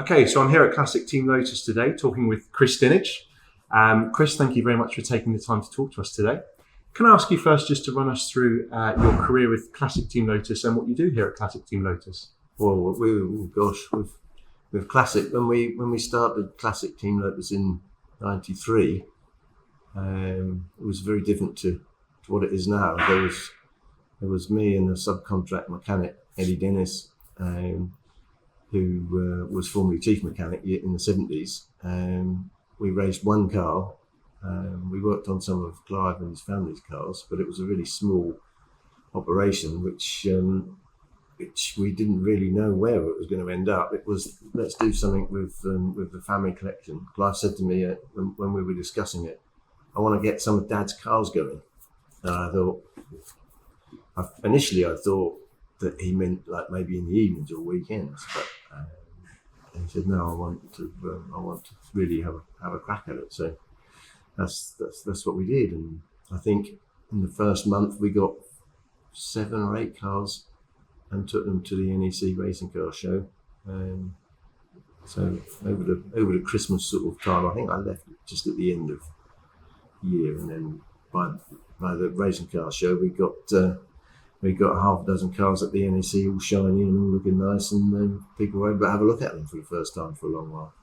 Okay, so I'm here at Classic Team Lotus today talking with Chris Dinnage. Chris, thank you very much for taking the time to talk to us today. Can I ask you first just to run us through your career with Classic Team Lotus and what you do here at Classic Team Lotus? Well, with Classic, when we started Classic Team Lotus in '93, it was very different to what it is now. There was me and a subcontract mechanic, Eddie Dennis, who was formerly chief mechanic in the 70s. We raced one car. We worked on some of Clive and his family's cars, but it was a really small operation, which we didn't really know where it was going to end up. It was, let's do something with the family collection. Clive said to me when we were discussing it, I want to get some of Dad's cars going. And initially I thought that he meant like maybe in the evenings or weekends, but he said no, I want to really have a crack at it. So that's what we did, and I think in the first month we got 7 or 8 cars and took them to the NEC Racing Car Show. So over the Christmas sort of time, I think I left just at the end of the year, and then by the Racing Car Show we got half a dozen cars at the NEC, all shiny and all looking nice, and people were able to have a look at them for the first time for a long while.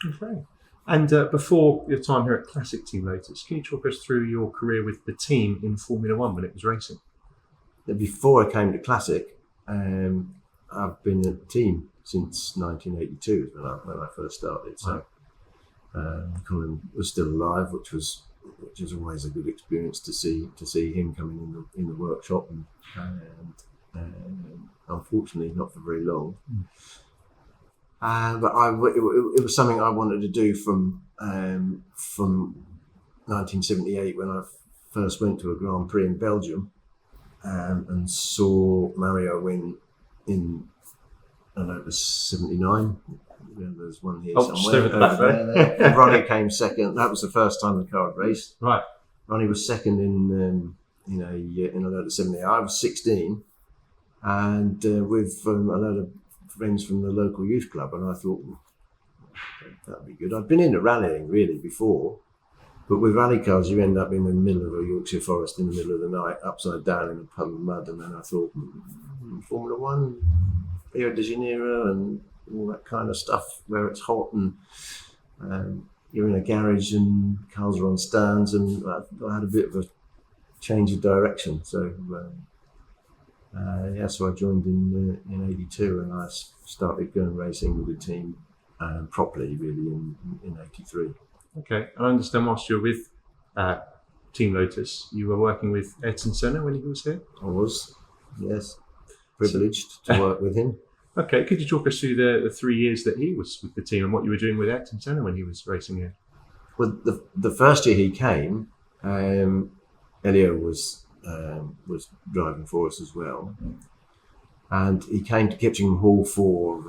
Okay. And before your time here at Classic Team Lotus, can you talk us through your career with the team in Formula One when it was racing? Before I came to Classic, I've been at the team since 1982 when I first started. So Colin was still alive, which is always a good experience to see him coming in the workshop, and unfortunately not for very long. But it was something I wanted to do from 1978 when I first went to a Grand Prix in Belgium, and saw Mario win in, I know it was 79. There's one here somewhere. Over there. Ronnie came second. That was the first time the car had raced. Right. Ronnie was second in a load of 78. I was 16, and with a load of friends from the local youth club, and I thought that'd be good. I'd been into rallying really before, but with rally cars you end up in the middle of a Yorkshire forest in the middle of the night, upside down in a puddle of mud, and then I thought Formula One, Rio de Janeiro, and all that kind of stuff where it's hot and you're in a garage and cars are on stands, and I had a bit of a change of direction. So so I joined in '82, and I started going racing with the team properly really in '83. Okay, and I understand whilst you're with Team Lotus, you were working with Ayrton Senna when he was here? I was, yes, privileged to work with him. Okay, could you talk us through the 3 years that he was with the team and what you were doing with Ayrton Senna when he was racing here? Well, the first year he came, Elio was driving for us as well, and he came to Kitchingham Hall for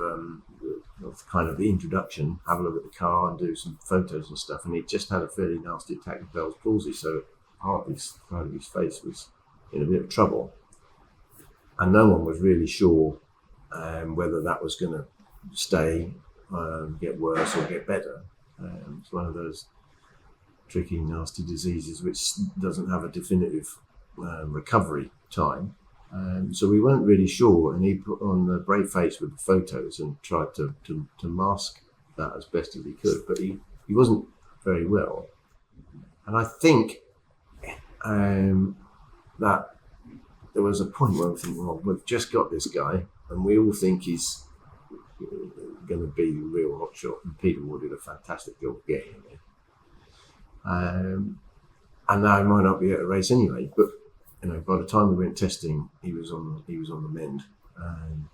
kind of the introduction, have a look at the car and do some photos and stuff, and he just had a fairly nasty attack of Bell's palsy, so part of his face was in a bit of trouble, and no one was really sure whether that was going to stay, get worse or get better. It's one of those tricky, nasty diseases which doesn't have a definitive recovery time. So we weren't really sure, and he put on the brave face with the photos and tried to mask that as best as he could, but he wasn't very well. And I think that there was a point where I think, well, we've just got this guy, and we all think he's going to be the real hotshot, and Peter Wood did a fantastic job getting him in. And now he might not be able to race anyway, but by the time we went testing, he was on the mend,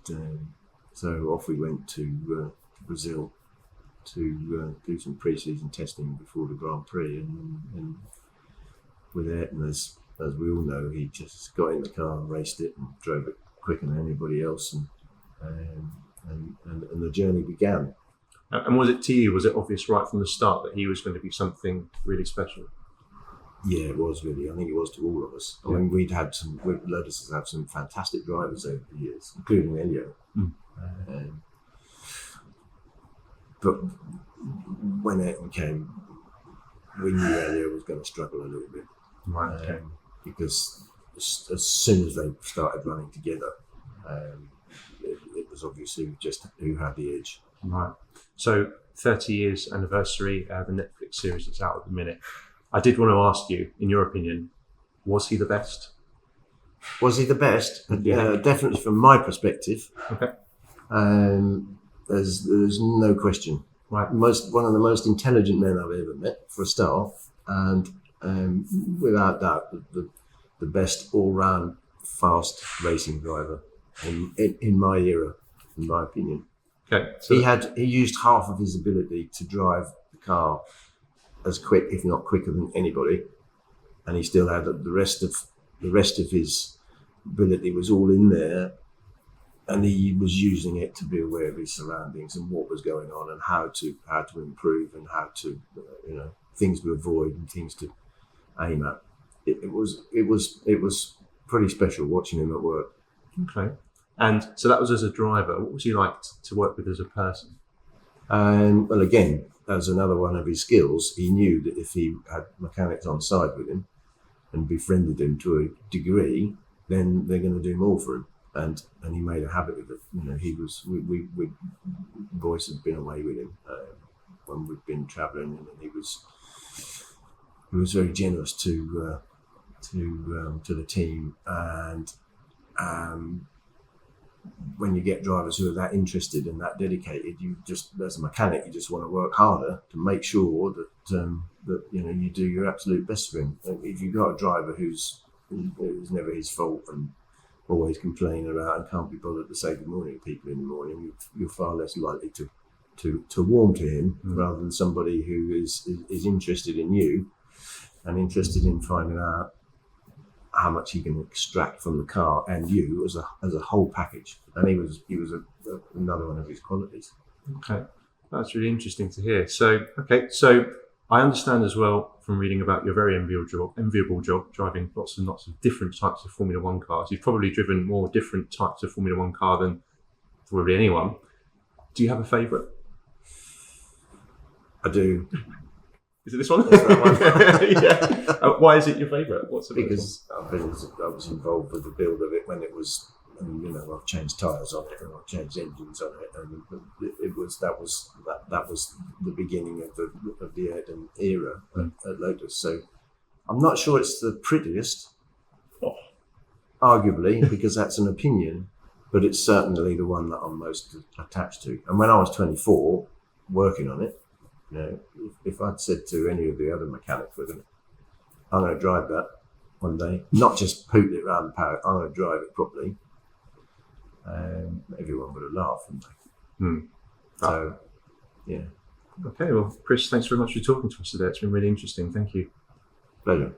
and so off we went to Brazil to do some pre-season testing before the Grand Prix, and with Ayrton, as we all know, he just got in the car and raced it and drove it quicker than anybody else, and the journey began. And was it to you? Was it obvious right from the start that he was going to be something really special? Yeah, it was really. I think it was to all of us. I mean, Lotus has had some fantastic drivers over the years, including Elio. but when Ayrton came, we knew Elio was going to struggle a little bit. Right. Okay. Because as soon as they started running together, it was obviously just who had the edge. Right. So 30 years anniversary, the Netflix series that's out at the minute. I did want to ask you, in your opinion, was he the best? Was he the best? Yeah. Definitely from my perspective. Okay. There's no question. Right. One of the most intelligent men I've ever met, for a start, and without doubt the best all-round fast racing driver in my era, in my opinion. Okay. So He used half of his ability to drive the car as quick, if not quicker, than anybody, and he still had the rest of his ability was all in there, and he was using it to be aware of his surroundings and what was going on and how to improve and how to things to avoid and things to aim at. It was pretty special watching him at work. okay. And so that was as a driver. What was he like to work with as a person? Well, again, that was another one of his skills. He knew that if he had mechanics on side with him and befriended them to a degree, then they're going to do more for him. And he made a habit of it. He was we boys had been away with him when we'd been travelling, and he was very generous to the team. And when you get drivers who are that interested and that dedicated, you just, as a mechanic, you just want to work harder to make sure that you do your absolute best for him. If you've got a driver who's never his fault and always complaining about and can't be bothered to say good morning to people in the morning, you're far less likely to warm to him rather than somebody who is interested in you and interested in finding out how much he can extract from the car and you as a whole package. And he was another one of his qualities. Okay, that's really interesting to hear. So I understand as well from reading about your very enviable job driving lots and lots of different types of Formula One cars. You've probably driven more different types of Formula One car than probably anyone. Do you have a favourite? I do. Is it this one? It's that one. Yeah. Why is it your favourite? What's the Because I was involved with the build of it when it was, I've changed tyres on it and I've changed engines on it, and that was the beginning of the Ayrton era at Lotus. So I'm not sure it's the prettiest, arguably, because that's an opinion, but it's certainly the one that I'm most attached to. And when I was 24, working on it, if I'd said to any of the other mechanics with them, I'm going to drive that one day, not just poot it around the paddock, I'm going to drive it properly, everyone would have laughed, wouldn't they? So, yeah. Okay, well, Chris, thanks very much for talking to us today. It's been really interesting. Thank you. Pleasure.